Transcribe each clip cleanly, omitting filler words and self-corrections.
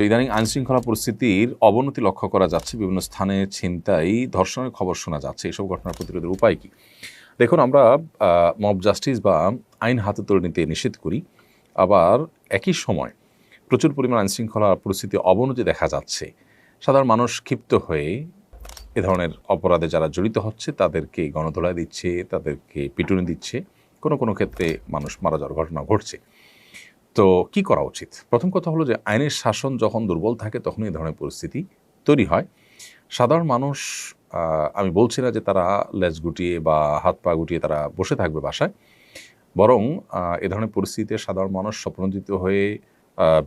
ইদানিং আইনশৃঙ্খলা পরিস্থিতির অবনতি লক্ষ্য করা যাচ্ছে। বিভিন্ন স্থানে ছিনতাই, ধর্ষণের খবর শোনা যাচ্ছে। এসব ঘটনার প্রতিরোধের উপায় কি? দেখুন, আমরা মব জাস্টিস বা আইন হাতে তুলে নিতে নিষেধ করি। আবার একই সময় প্রচুর পরিমাণ আইনশৃঙ্খলা পরিস্থিতি অবনতি দেখা যাচ্ছে। সাধারণ মানুষ ক্ষিপ্ত হয়ে এ ধরনের অপরাধে যারা জড়িত হচ্ছে তাদেরকে গণধোলাই দিচ্ছে, তাদেরকে পিটুনি দিচ্ছে। কোনো ক্ষেত্রে মানুষ মারা যাওয়ার ঘটনা ঘটছে। তো কি করা উচিত? প্রথম কথা হলো যে আইনের শাসন যখন দুর্বল থাকে তখনই এই ধরনের পরিস্থিতি তৈরি হয়। সাধারণ মানুষ, আমি বলছি না যে তারা লেজ গুটিয়ে বা হাত পা গুটিয়ে তারা বসে থাকবে বাসায়। বরং এ ধরনের পরিস্থিতিতে সাধারণ মানুষ স্বপ্নজিত হয়ে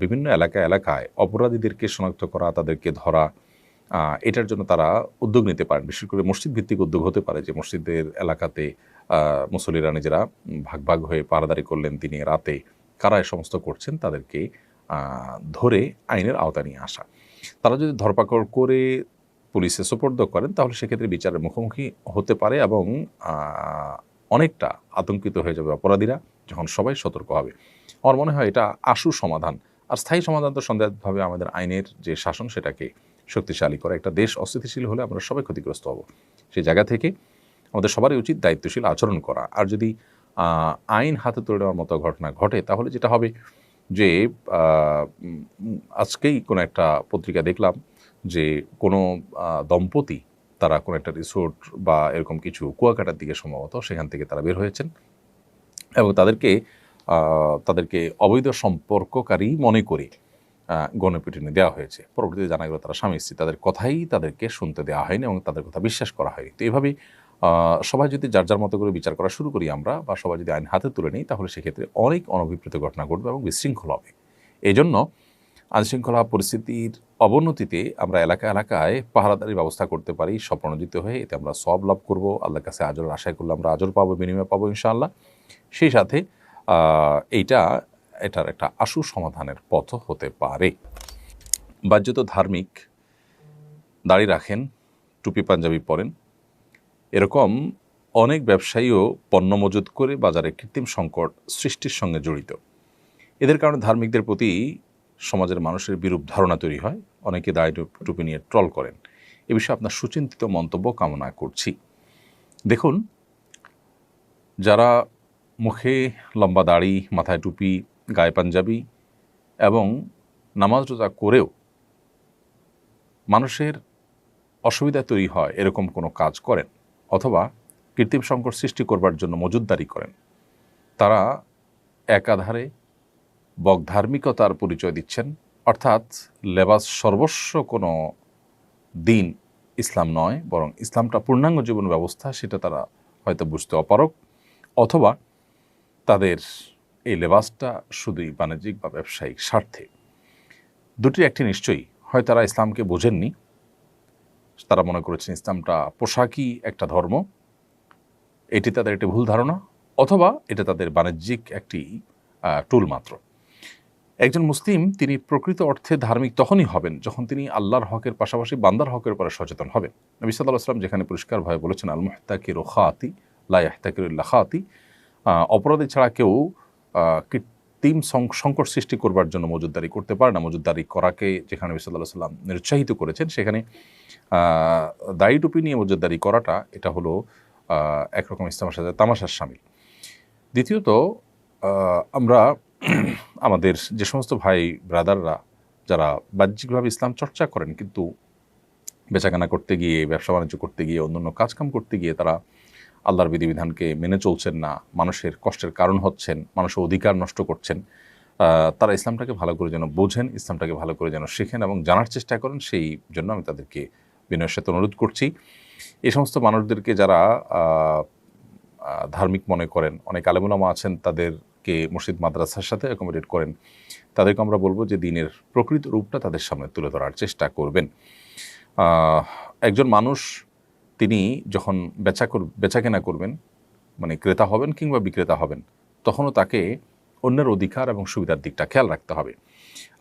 বিভিন্ন এলাকায় অপরাধীদেরকে শনাক্ত করা, তাদেরকে ধরা, এটার জন্য তারা উদ্যোগ নিতে পারেন। বিশেষ করে মসজিদ ভিত্তিক উদ্যোগ হতে পারে যে মসজিদের এলাকাতে মুসল্লিরা নিজেরা ভাগ হয়ে পাহারাদারি করলেন দিনে রাতে। কারা এ সমস্ত করছেন তাদেরকে ধরে আইনের আওতায় নিয়ে আসা। তারা যদি ধরপাকড় করে পুলিশে সোপর্দ করেন তাহলে সেক্ষেত্রে বিচারের মুখোমুখি হতে পারে এবং অনেকটা আতঙ্কিত হয়ে যাবে অপরাধীরা যখন সবাই সতর্ক হবে। আমার মনে হয় এটা আশু সমাধান। আর স্থায়ী সমাধান তো সন্দেহভাবে আমাদের আইনের যে শাসন সেটাকে শক্তিশালী করা। একটা দেশ অস্থিতিশীল হলে আমরা সবাই ক্ষতিগ্রস্ত হব। সেই জায়গা থেকে আমাদের সবারই উচিত দায়িত্বশীল আচরণ করা। আর যদি আইন হাতে তুলে নেওয়ার মতো ঘটনা ঘটে তাহলে যেটা হবে যে আজকেই কোনো একটা পত্রিকা দেখলাম যে কোনো দম্পতি তারা কোনো একটা রিসোর্ট বা এরকম কিছু কুয়াকাটার দিকে সম্ভবত সেখান থেকে তারা বের হয়েছেন এবং তাদেরকে অবৈধ সম্পর্ককারী মনে করে গণপিটুনি দেওয়া হয়েছে। পরবর্তীতে জানা গেল তারা স্বামী স্ত্রী, তাদের কথাই তাদেরকে শুনতে দেওয়া হয়নি এবং তাদের কথা বিশ্বাস করা হয়নি। তো এভাবেই সবাই যদি যার মতো করে বিচার করা শুরু করি আমরা, বা সবাই যদি আইন হাতে তুলে নিই তাহলে সেক্ষেত্রে অনেক অনভিপ্রেত ঘটনা ঘটবে এবং বিশৃঙ্খল হবে। এই জন্য আইনশৃঙ্খলা পরিস্থিতির অবনতিতে আমরা এলাকায় পাহারাদারির ব্যবস্থা করতে পারি স্বপ্নজিত হয়ে। এতে আমরা সওয়াব লাভ করব, আল্লাহর কাছে আজরের আশায় করলে আমরা আজর পাবো, বিনিময় পাবো ইনশাআল্লাহ। সেই সাথে এটার একটা আশু সমাধানের পথ হতে পারে। বাহ্যত ধার্মিক, দাড়ি রাখেন, টুপি পাঞ্জাবি পরেন, এরকম অনেক ব্যবসায়ীও পণ্য মজুত করে বাজারে কৃত্রিম সংকট সৃষ্টির সঙ্গে জড়িত। এদের কারণে ধার্মিকদের প্রতি সমাজের মানুষের বিরূপ ধারণা তৈরি হয়। অনেকে দাড়ি টুপি নিয়ে ট্রল করেন। এ বিষয়ে আপনার সুচিন্তিত মন্তব্য কামনা করছি। দেখুন, যারা মুখে লম্বা দাড়ি, মাথায় টুপি, গায়ে পাঞ্জাবি এবং নামাজ রোজা করেও মানুষের অসুবিধা তৈরি হয় এরকম কোনো কাজ করেন অথবা কৃত্রিম সংকট সৃষ্টি করবার জন্য মজুতদারি করেন, তারা একাধারে বকধার্মিকতার পরিচয় দিচ্ছেন। অর্থাৎ লেবাস সর্বস্ব কোনো দিন ইসলাম নয়, বরং ইসলামটা পূর্ণাঙ্গ জীবন ব্যবস্থা, সেটা তারা হয়তো বুঝতে অপারগ, অথবা তাদের এই লেবাসটা শুধুই বাণিজ্যিক বা ব্যবসায়িক স্বার্থে। দুটির একটি নিশ্চয়ই, হয় তারা ইসলামকে বোঝেননি, তারা মনে করেছেন ইসলামটা পোশাকই একটা ধর্ম, এটি তাদের একটি ভুল ধারণা, অথবা এটা তাদের বাণিজ্যিক একটি টুল মাত্র। একজন মুসলিম তিনি প্রকৃত অর্থে ধার্মিক তখনই হবেন যখন তিনি আল্লাহর হকের পাশাপাশি বান্দার হকের উপরে সচেতন হবেন। নবী সাল্লাল্লাহু আলাইহি ওয়াসাল্লাম যেখানে পরিষ্কারভাবে বলেছেন, আল মুহতাকিরু খাতি লা ইয়াহতাকিরু ইল্লা খাতি, অপরাধী ছাড়া কেউ কৃত্রিম সংকট সৃষ্টি করবার জন্য মজুতদারি করতে পারে না। মজুতদারি করাকে যেখানে নবী সাল্লাল্লাহু আলাইহি ওয়াসাল্লাম নিরুৎসাহিত করেছেন, সেখানে দাড়ি টুপি নিয়ে মজুতদারি করাটা এটা হলো একরকম ইসলামের সাথে তামাশার শামিল। দ্বিতীয়ত, আমরা আমাদের যে সমস্ত ভাই ব্রাদাররা যারা বাহ্যিকভাবে ইসলাম চর্চা করেন কিন্তু বেচাকেনা করতে গিয়ে, ব্যবসা বাণিজ্য করতে গিয়ে, অন্যান্য কাজকাম করতে গিয়ে তারা আল্লাহর বিধিবিধানকে মেনে চলছেন না, মানুষের কষ্টের কারণ হচ্ছেন, মানুষের অধিকার নষ্ট করছেন, তারা ইসলামটাকে ভালো করে যেন বোঝেন, ইসলামটাকে ভালো করে যেন শেখেন এবং জানার চেষ্টা করেন। সেই জন্য আমি তাদেরকে বিনয়ের সাথে অনুরোধ করছি। এই সমস্ত মানুষদেরকে যারা ধার্মিক মনে করেন, অনেক আলেম ওলামা আছেন তাদেরকে মসজিদ মাদ্রাসার সাথে অ্যাকোমোডেট করেন, তাদেরকে আমরা বলবো যে দিনের প্রকৃত রূপটা তাদের সামনে তুলে ধরার চেষ্টা করবেন। একজন মানুষ তিনি যখন বেচাকেনা করবেন, মানে ক্রেতা হবেন কিংবা বিক্রেতা হবেন, তখনও তাকে অন্যের অধিকার এবং সুবিধার দিকটা খেয়াল রাখতে হবে।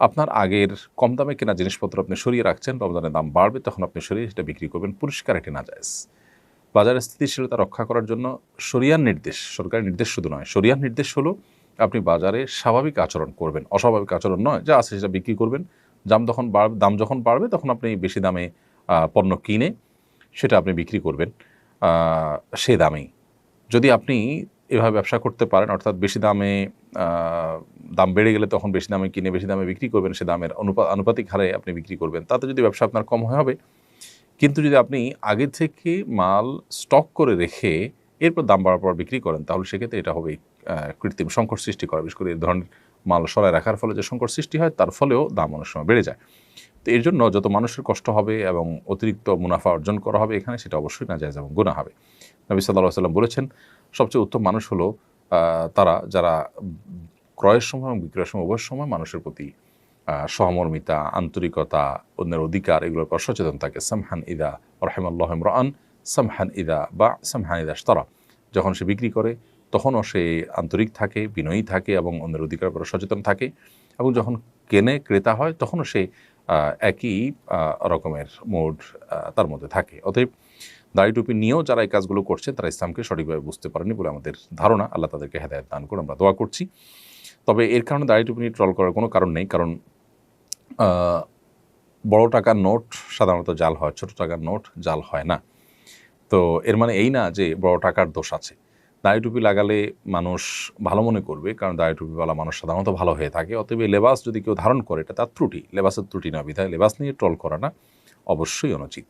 আপনার আগের কম দামে কেনা জিনিসপত্র আপনি সরিয়ে রাখছেন, রমজানের দাম বাড়বে তখন আপনি সরিয়ে সেটা বিক্রি করবেন, পরিষ্কার এটি নাজায়েজ। বাজারের স্থিতিশীলতা রক্ষা করার জন্য শরিয়ার নির্দেশ, সরকারি নির্দেশ শুধু নয়, শরিয়ার নির্দেশ হলো আপনি বাজারে স্বাভাবিক আচরণ করবেন, অস্বাভাবিক আচরণ নয়, যা আছে সেটা বিক্রি করবেন, দাম যখন বাড়বে তখন আপনি বেশি দামে পণ্য কিনে সেটা আপনি বিক্রি করবেন সে দামেই। যদি আপনি এভাবে ব্যবসা করতে পারেন, অর্থাৎ বেশি দামে দাম বেড়ে গেলে তখন বেশি দামে কিনে বেশি দামে বিক্রি করবেন, সে দামের আনুপাতিক হারে আপনি বিক্রি করবেন, তাতে যদি ব্যবসা আপনার কম হবে। কিন্তু যদি আপনি আগে থেকে মাল স্টক করে রেখে এরপর দাম বাড়ার পর বিক্রি করেন, তাহলে সেক্ষেত্রে এটা হবে কৃত্রিম সংকট সৃষ্টি করা। বিশেষ করে এই ধরনের মাল সরায় রাখার ফলে যে সংকট সৃষ্টি হয়, তার ফলেও দাম অনেক সময় বেড়ে যায়। তো এর জন্য যত মানুষের কষ্ট হবে এবং অতিরিক্ত মুনাফা অর্জন করা হবে এখানে, সেটা অবশ্যই নাজায়েজ এবং গুনাহ হবে। নবী সাল্লাল্লাহু আলাইহি ওয়াসাল্লাম বলেছেন, সবচেয়ে উত্তম মানুষ হলো তারা যারা ক্রয়ের সময় এবং বিক্রয়ের সময় উভয় সময় মানুষের প্রতি সহমর্মিতা, আন্তরিকতা, অন্যের অধিকার এগুলোর উপর সচেতন থাকে। সামহান ইদা রাহিমাল্লাহু ইমরাআন সামহান ইদা বা সামহান ইদা ইশতারা। যখন সে বিক্রি করে তখনও সে আন্তরিক থাকে, বিনয়ী থাকে এবং অন্যের অধিকারের উপর সচেতন থাকে, এবং যখন কেনে ক্রেতা হয় তখনও সে একই রকমের মুড তার মধ্যে থাকে। অতএব দাড়ি টুপি নিয়েও যারা এই কাজগুলো করছে তারা ইসলামকে সঠিকভাবে বুঝতে পারেনি বলে আমাদের ধারণা। আল্লাহ তাদেরকে হেদায়েত দান করুন, আমরা দোয়া করছি। তবে এর কারণে দাড়ি টুপি নিয়ে ট্রল করার কোনো কারণ নেই, কারণ বড় টাকার নোট সাধারণত জাল হয়, ছোট টাকার নোট জাল হয় না। তো এর মানে এই না যে বড় টাকার দোষ আছে। দাড়ি টুপি লাগালে মানুষ ভালো মনে করবে, কারণ দাড়ি টুপিওয়ালা মানুষ সাধারণত ভালো হয়ে থাকে। অতএব লেবাস যদি কেউ ধারণ করে এটা তার ত্রুটি, লেবাসের ত্রুটি না বিধায় লেবাস নিয়ে ট্রল করা না অবশ্যই অনুচিত।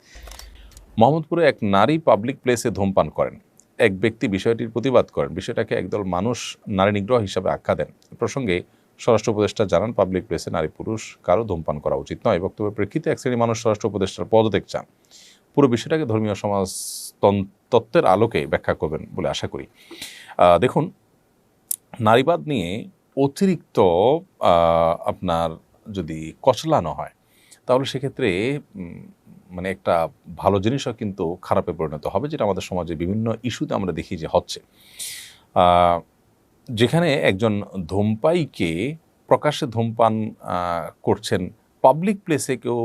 মোহাম্মদপুরে এক নারী পাবলিক প্লেসে ধূমপান করেন। এক ব্যক্তি বিষয়টির প্রতিবাদ করেন। বিষয়টাকে একদল মানুষ নারী নিগ্রহ হিসাবে আখ্যা দেন। প্রসঙ্গে স্বরাষ্ট্র উপদেষ্টা জানান, পাবলিক প্লেসে নারী পুরুষ কারো ধূমপান করা উচিত নয়। বক্তব্যের প্রেক্ষিতে এক শ্রেণী মানুষ স্বরাষ্ট্র উপদেষ্টার পদত্যাগ চান। পুরো বিষয়টাকে ধর্মীয় সমাজ তত্ত্বের আলোকে ব্যাখ্যা করবেন বলে আশা করি। দেখুন, নারীবাদ নিয়ে অতিরিক্ত আপনার যদি কচলানো হয় তাহলে সেক্ষেত্রে মানে একটা ভালো জিনিসও কিন্তু খারাপে পরিণত হবে, যেটা আমাদের সমাজে বিভিন্ন ইস্যুতে আমরা দেখি যে হচ্ছে। যেখানে একজন ধূমপায়ীকে প্রকাশ্যে ধূমপান করছেন, পাবলিক প্লেসে কেউ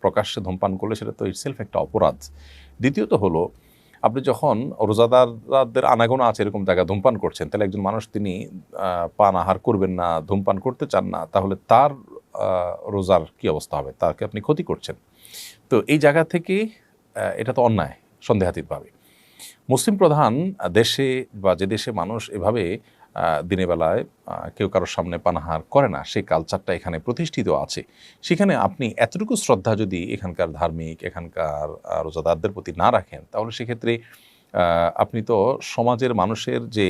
প্রকাশ্যে ধূমপান করলে সেটা তো ইটসেলফ একটা অপরাধ। দ্বিতীয়ত হলো, আপনি যখন রোজাদারদের আনাগোনা আছে এরকম জায়গায় ধূমপান করছেন, তাহলে একজন মানুষ তিনি পান আহার করবেন না, ধূমপান করতে চান না, তাহলে তার রোজার কি অবস্থা হবে? তাকে আপনি ক্ষতি করছেন। তো এই জায়গা থেকে এটা তো অন্যায় সন্দেহাতীতভাবে। মুসলিম প্রধান দেশে বা যে দেশে মানুষ এভাবে দিনের বেলায় কেউ কারোর সামনে পানাহার করে না, সেই কালচারটা এখানে প্রতিষ্ঠিত আছে, সেখানে আপনি এতটুকু শ্রদ্ধা যদি এখানকার ধার্মিক, এখানকার রোজাদারদের প্রতি না রাখেন, তাহলে সেক্ষেত্রে আপনি তো সমাজের মানুষের যে